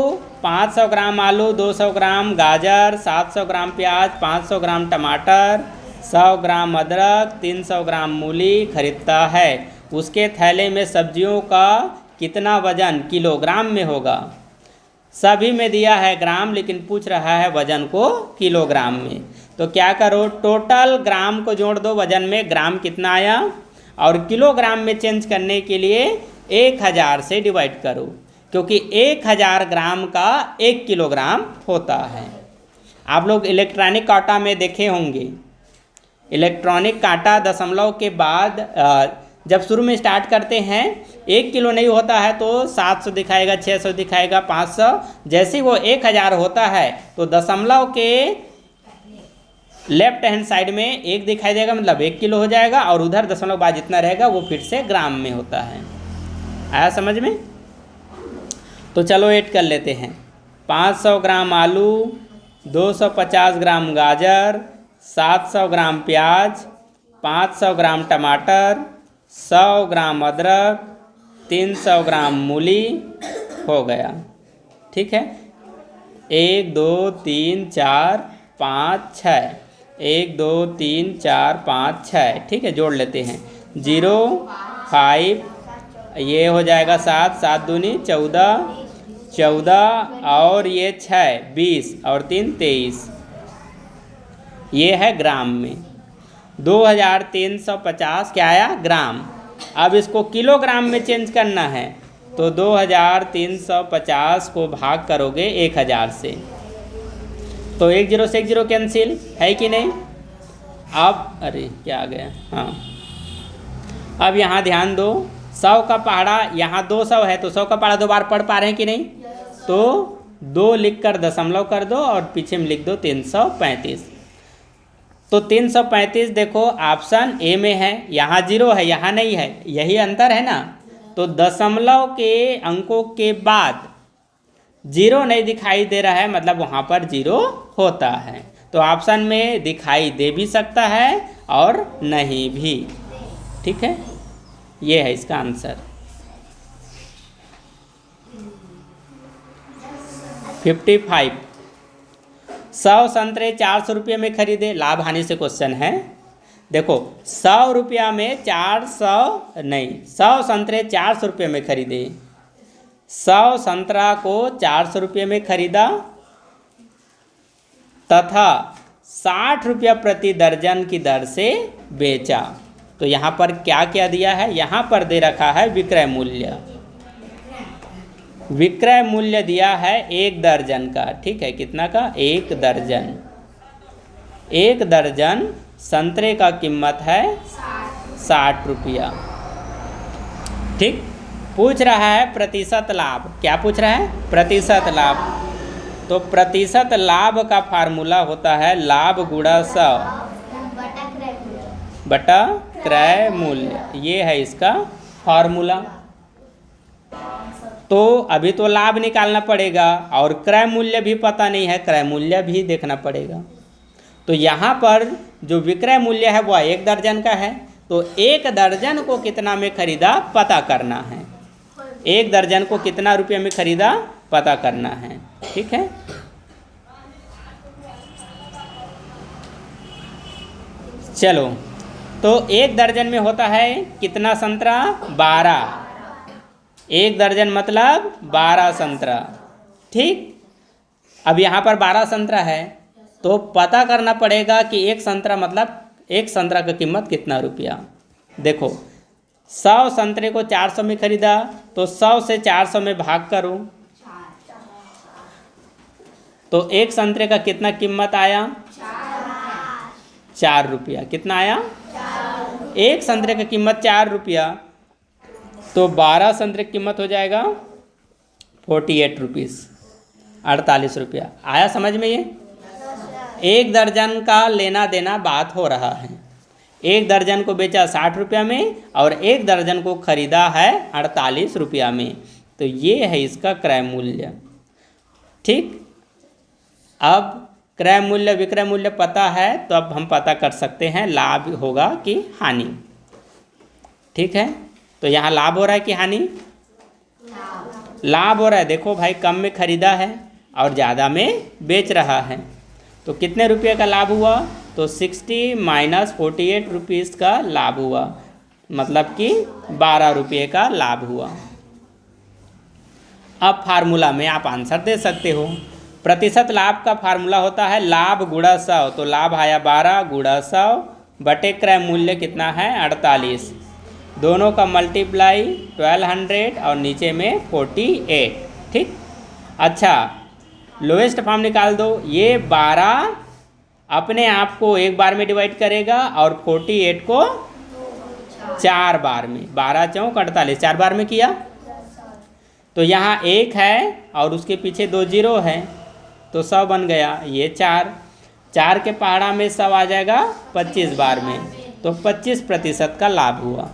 500 ग्राम आलू, 200 ग्राम गाजर, 700 ग्राम प्याज, 500 ग्राम टमाटर, 100 ग्राम अदरक, 300 ग्राम मूली खरीदता है। उसके थैले में सब्जियों का कितना वजन किलोग्राम में होगा? सभी में दिया है ग्राम, लेकिन पूछ रहा है वजन को किलोग्राम में। तो क्या करो, टोटल ग्राम को जोड़ दो वजन में, ग्राम कितना आया, और किलोग्राम में चेंज करने के लिए 1000 से डिवाइड करो, क्योंकि 1000 ग्राम का 1 किलोग्राम होता है। आप लोग इलेक्ट्रॉनिक कांटा में देखे होंगे, इलेक्ट्रॉनिक कांटा दशमलव के बाद जब शुरू में स्टार्ट करते हैं 1 किलो नहीं होता है तो 700 दिखाएगा, 600 दिखाएगा, 500। जैसे ही वो 1000 होता है तो दशमलव के लेफ्ट हैंड साइड में 1 दिखाई देगा, मतलब 1 किलो हो जाएगा, और उधर दशमलव बाद जितना रहेगा वो फिर से ग्राम में होता है। आया समझ में? तो चलो ऐड कर लेते हैं। 500 ग्राम आलू, 250 ग्राम गाजर, 700 ग्राम प्याज, 500 ग्राम टमाटर, 100 ग्राम अदरक, 300 ग्राम मूली हो गया। ठीक है, 1 2 3 4 5 6, 1 2 3 4 5 6। ठीक है, जोड़ लेते हैं। 0 5, ये हो जाएगा 7, 7 दूनी 14, 14 और ये 6 20 और 3 23। ये है ग्राम में। 2350 क्या आया ग्राम। अब इसको किलोग्राम में चेंज करना है, तो 2350 को भाग करोगे 1000 से, तो 1 0 से 1 0 कैंसिल है कि नहीं। अब अरे क्या आ गया, हाँ अब यहाँ ध्यान दो, 100 का पहाड़ा यहाँ 200 है, तो 100 का पहाड़ा 2 बार पढ़ पा रहे हैं कि नहीं, तो 2 लिख कर दशमलव कर दो और पीछे में लिख दो 335। तो 335 देखो ऑप्शन ए में है, यहाँ 0 है यहाँ नहीं है, यही अंतर है ना। तो दशमलव के अंकों के बाद जीरो नहीं दिखाई दे रहा है, मतलब वहाँ पर जीरो होता है। तो ऑप्शन में दिखाई दे भी सकता है और नहीं भी। ठीक है, ये है इसका आंसर। 55 100 संतरे 400 रुपये में खरीदे, लाभ हानि से क्वेश्चन है। देखो 100 रुपया में 100 संतरे 400 रुपये में खरीदे, 100 संतरा को 400 रुपये में खरीदा तथा 60 रुपया प्रति दर्जन की दर से बेचा। तो यहाँ पर क्या क्या दिया है, यहाँ पर दे रखा है विक्रय मूल्य। विक्रय मूल्य दिया है 1 दर्जन का। ठीक है, कितना का? 1 दर्जन। 1 दर्जन संतरे का कीमत है 60 रुपया। ठीक, पूछ रहा है प्रतिशत लाभ। क्या पूछ रहा है? प्रतिशत लाभ। तो प्रतिशत लाभ का फार्मूला होता है लाभ गुणा 100 बटा क्रय मूल्य। ये है इसका फार्मूला। तो अभी तो लाभ निकालना पड़ेगा और क्रय मूल्य भी पता नहीं है, क्रय मूल्य भी देखना पड़ेगा। तो यहाँ पर जो विक्रय मूल्य है वह 1 दर्जन का है, तो 1 दर्जन को कितना में खरीदा पता करना है। 1 दर्जन को कितना रुपये में खरीदा पता करना है। ठीक है, चलो। तो 1 दर्जन में होता है कितना संतरा? 12। 1 दर्जन मतलब 12 संतरा। ठीक, अब यहाँ पर 12 संतरा है तो पता करना पड़ेगा कि 1 संतरा मतलब 1 संतरा का कीमत कितना रुपया। देखो 100 संतरे को 400 में खरीदा तो 100 से 400 में भाग करो तो 1 संतरे का कितना कीमत आया? 4 रुपया। कितना आया? 1 संतरे का कीमत 4 रुपया, तो 12 संतरे की कीमत हो जाएगा 48 रुपीज़, 48 रुपया। आया समझ में? ये 1 दर्जन का लेना देना बात हो रहा है। 1 दर्जन को बेचा 60 रुपया में और 1 दर्जन को खरीदा है 48 रुपया में। तो ये है इसका क्रय मूल्य। ठीक, अब क्रय मूल्य विक्रय मूल्य पता है तो अब हम पता कर सकते हैं लाभ होगा कि हानि। ठीक है, तो यहाँ लाभ हो रहा है कि हानि? लाभ हो रहा है। देखो भाई, कम में खरीदा है और ज़्यादा में बेच रहा है, तो कितने रुपये का लाभ हुआ? तो 60 माइनस 48 रुपीज़ का लाभ हुआ, मतलब कि 12 रुपये का लाभ हुआ। अब फार्मूला में आप आंसर दे सकते हो। प्रतिशत लाभ का फार्मूला होता है लाभ गुणा 100, तो लाभ आया 12 गुणा 100 बटे क्रय मूल्य कितना है? 48। दोनों का मल्टीप्लाई 1200 और नीचे में 48। ठीक, अच्छा लोएस्ट फॉर्म निकाल दो। ये 12 अपने आप को 1 बार में डिवाइड करेगा और 48 को 4 बार में। 12 चौक 48, 4 बार में किया तो यहाँ 1 है और उसके पीछे 2 जीरो है तो 100 बन गया। ये 4 के पहाड़ा में 100 आ जाएगा 25 बार में, तो 25% का लाभ हुआ।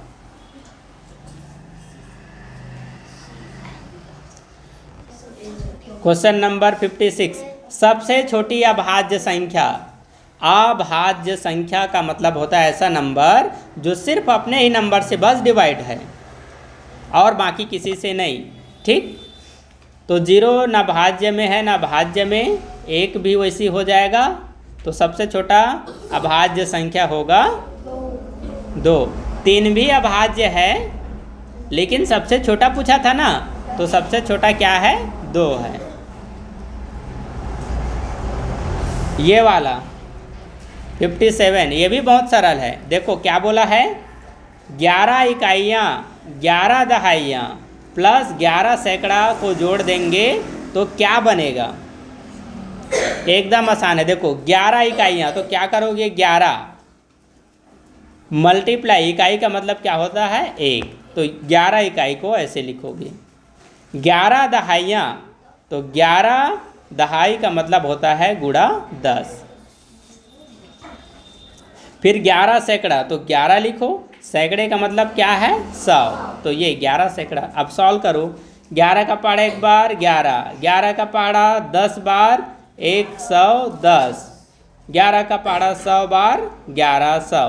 क्वेश्चन नंबर 56, सबसे छोटी अभाज्य संख्या। अभाज्य संख्या का मतलब होता है ऐसा नंबर जो सिर्फ अपने ही नंबर से बस डिवाइड है और बाकी किसी से नहीं। ठीक, तो 0 ना भाज्य में है ना भाज्य में, 1 भी वैसी हो जाएगा। तो सबसे छोटा अभाज्य संख्या होगा 2। 3 भी अभाज्य है लेकिन सबसे छोटा पूछा था ना, तो सबसे छोटा क्या है? 2 है। ये वाला 57, ये भी बहुत सरल है। देखो क्या बोला है? 11 इकाइयाँ 11 दहाइयाँ प्लस 11 सैकड़ा को जोड़ देंगे तो क्या बनेगा? एकदम आसान है। देखो 11 इकाइयाँ, तो क्या करोगे? 11 मल्टीप्लाई, इकाई का मतलब क्या होता है? 1, तो 11 इकाई को ऐसे लिखोगे। 11 दहाइयाँ, तो 11 दहाई का मतलब होता है गुणा 10। फिर 11 सैकड़ा, तो 11 लिखो, सैकड़े का मतलब क्या है 100, तो ये 11 सैकड़ा। अब सॉल्व करो, 11 का पहाड़ा एक बार 11, 11 का पहाड़ा 10 बार 110, 11 का पहाड़ा 100 बार 1100,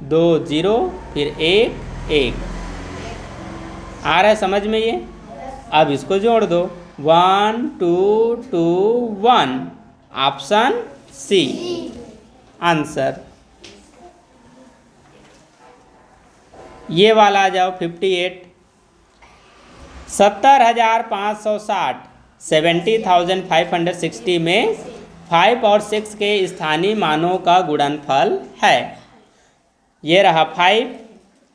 2 0 फिर 1 1। आ रहा है समझ में ये? अब इसको जोड़ दो, 1 2 2 1, ऑप्शन सी आंसर। ये वाला आ जाओ 58, 70,560 70,560 में 5 और 6 के स्थानीय मानों का गुणनफल है। ये रहा 5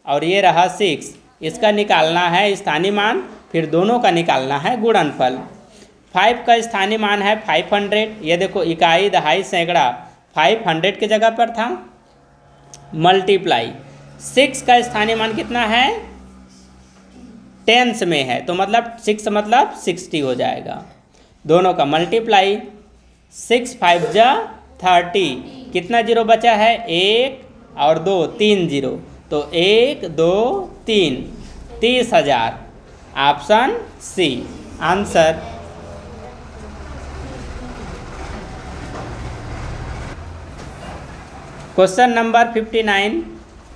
और ये रहा 6, इसका निकालना है स्थानीय मान, फिर दोनों का निकालना है गुणनफल। 5 का स्थानीय मान है 500, ये देखो इकाई दहाई सैकड़ा 500 की जगह पर था, मल्टीप्लाई 6 का स्थानीय मान कितना है, टेंस में है, तो मतलब 6 मतलब 60 हो जाएगा। दोनों का मल्टीप्लाई 6 5 जा 30, कितना जीरो बचा है, 1 और 2 3 जीरो, तो 1 2 3, 30,000, option C answer. Question number 59,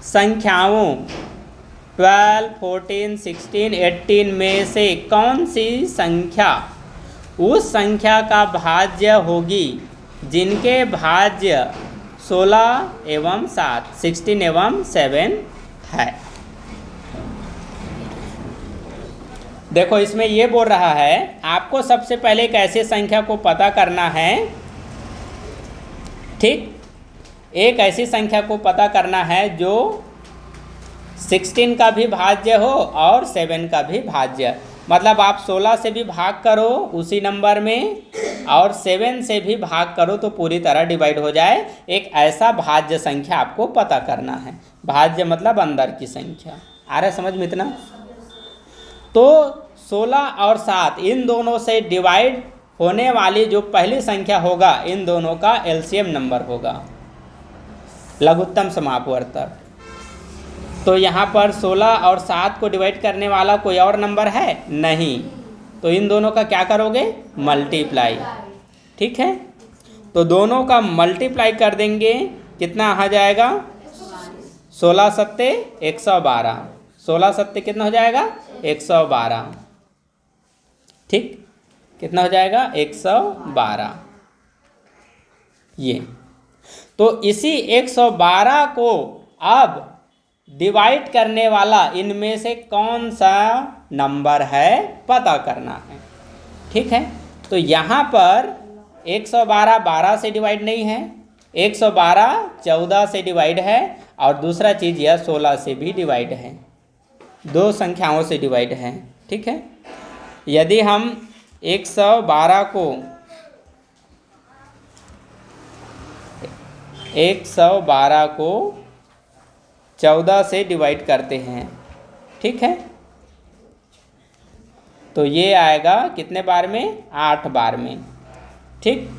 संख्याओं 12, 14, 16, 18 में से कौन सी संख्या उस संख्या का भाज्य होगी जिनके भाज्य 16 एवं 7, 16 एवं 7 है। देखो इसमें ये बोल रहा है आपको सबसे पहले एक ऐसी संख्या को पता करना है, ठीक, एक ऐसी संख्या को पता करना है जो 16 का भी भाज्य हो और 7 का भी भाज्य, मतलब आप 16 से भी भाग करो उसी नंबर में और 7 से भी भाग करो तो पूरी तरह डिवाइड हो जाए। एक ऐसा भाज्य संख्या आपको पता करना है। भाज्य मतलब अंदर की संख्या। आ रहा है समझ में इतना? तो 16 और 7 इन दोनों से डिवाइड होने वाली जो पहली संख्या होगा इन दोनों का एलसीएम नंबर होगा, लघुत्तम समापवर्तक। तो यहाँ पर 16 और 7 को डिवाइड करने वाला कोई और नंबर है नहीं, तो इन दोनों का क्या करोगे, मल्टीप्लाई। ठीक है, तो दोनों का मल्टीप्लाई कर देंगे, कितना आ जाएगा, 16 सत्ते 112, 16 सत्ते कितना हो जाएगा 112, ठीक, कितना हो जाएगा 112। ये तो इसी 112 को अब डिवाइड करने वाला इनमें से कौन सा नंबर है पता करना है। ठीक है, तो यहाँ पर 112 12 से डिवाइड नहीं है, 112 14 से डिवाइड है, और दूसरा चीज़ यह 16 से भी डिवाइड है, दो संख्याओं से डिवाइड है। ठीक है, यदि हम 112 को 14 से डिवाइड करते हैं, ठीक है, तो ये आएगा कितने बार में, 8 बार में। ठीक,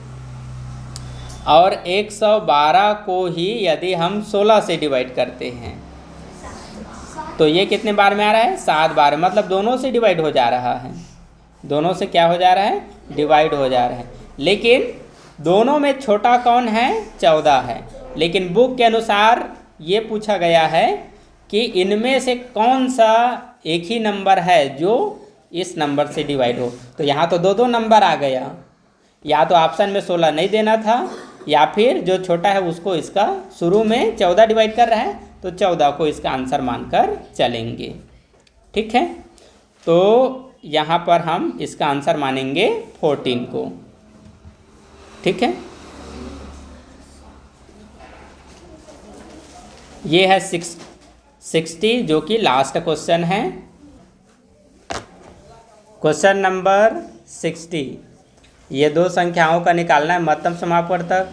और 112 को ही यदि हम 16 से डिवाइड करते हैं तो ये कितने बार में आ रहा है, 7 बार, मतलब दोनों से डिवाइड हो जा रहा है, दोनों से क्या हो जा रहा है, डिवाइड हो जा रहा है। लेकिन दोनों में छोटा कौन है, 14 है। लेकिन बुक के अनुसार ये पूछा गया है कि इनमें से कौन सा एक ही नंबर है जो इस नंबर से डिवाइड हो। तो यहाँ तो दो नंबर आ गया, या तो ऑप्शन में 16 नहीं देना था, या फिर जो छोटा है उसको इसका शुरू में 14 डिवाइड कर रहा है तो 14 को इसका आंसर मानकर चलेंगे। ठीक है, तो यहाँ पर हम इसका आंसर मानेंगे 14 को। ठीक है, ये है 60 जो कि लास्ट क्वेश्चन है। क्वेश्चन नंबर 60, ये दो संख्याओं का निकालना है महत्तम समापवर्तक।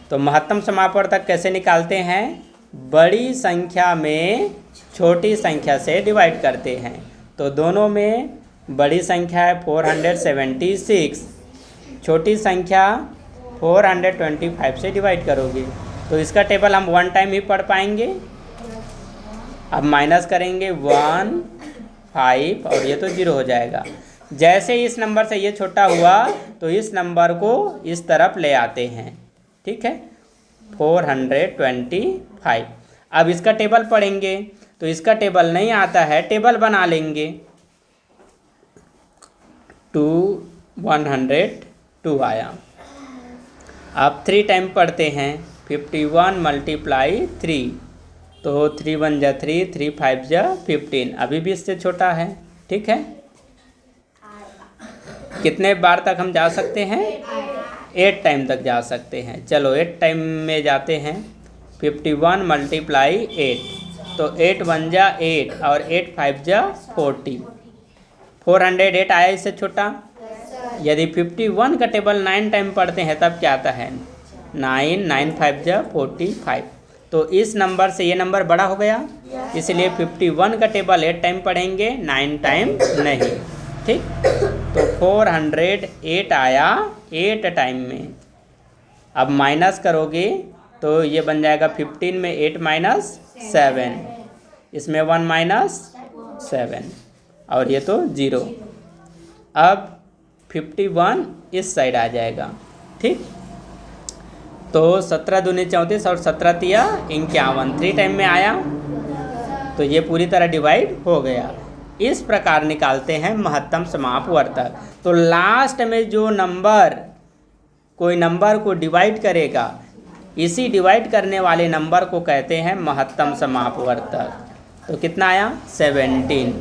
तो महत्तम समापवर्तक कैसे निकालते हैं, बड़ी संख्या में छोटी संख्या से डिवाइड करते हैं। तो दोनों में बड़ी संख्या है 476, छोटी संख्या 425 से डिवाइड करोगे तो इसका टेबल हम वन टाइम ही पढ़ पाएंगे। अब माइनस करेंगे 1 5 और ये तो 0 हो जाएगा। जैसे इस नंबर से ये छोटा हुआ तो इस नंबर को इस तरफ ले आते हैं, ठीक है, 425। अब इसका टेबल पढ़ेंगे तो इसका टेबल नहीं आता है, टेबल बना लेंगे। 102 आया। अब 3 टाइम पढ़ते हैं, 51 मल्टीप्लाई 3, तो 3 1 जा 3, 3 5 जा 15, अभी भी इससे छोटा है, ठीक है। कितने बार तक हम जा सकते हैं? 8 टाइम तक जा सकते हैं। चलो 8 टाइम में जाते हैं। 51 मल्टीप्लाई 8, तो 8 1 जा 8 और 8 5 जा 40, 408 आया इससे छोटा। यदि 51 का टेबल 9 टाइम पढ़ते हैं तब क्या आता है? 9 9 5 जा 45, तो इस नंबर से ये नंबर बड़ा हो गया, इसलिए 51 का टेबल 8 टाइम पढ़ेंगे, 9 टाइम नहीं, ठीक। तो 408 आया 8 टाइम में। अब माइनस करोगे तो ये बन जाएगा 15 में 8 माइनस 7, इसमें 1 माइनस 7 और ये तो 0। अब 51 इस साइड आ जाएगा, ठीक। तो 17 दूनी 34 और 17 तिया 51, 3 टाइम में आया तो ये पूरी तरह डिवाइड हो गया। इस प्रकार निकालते हैं महत्तम समापवर्तक। तो लास्ट में जो नंबर कोई नंबर को डिवाइड करेगा, इसी डिवाइड करने वाले नंबर को कहते हैं महत्तम समापवर्तक। तो कितना आया? 17।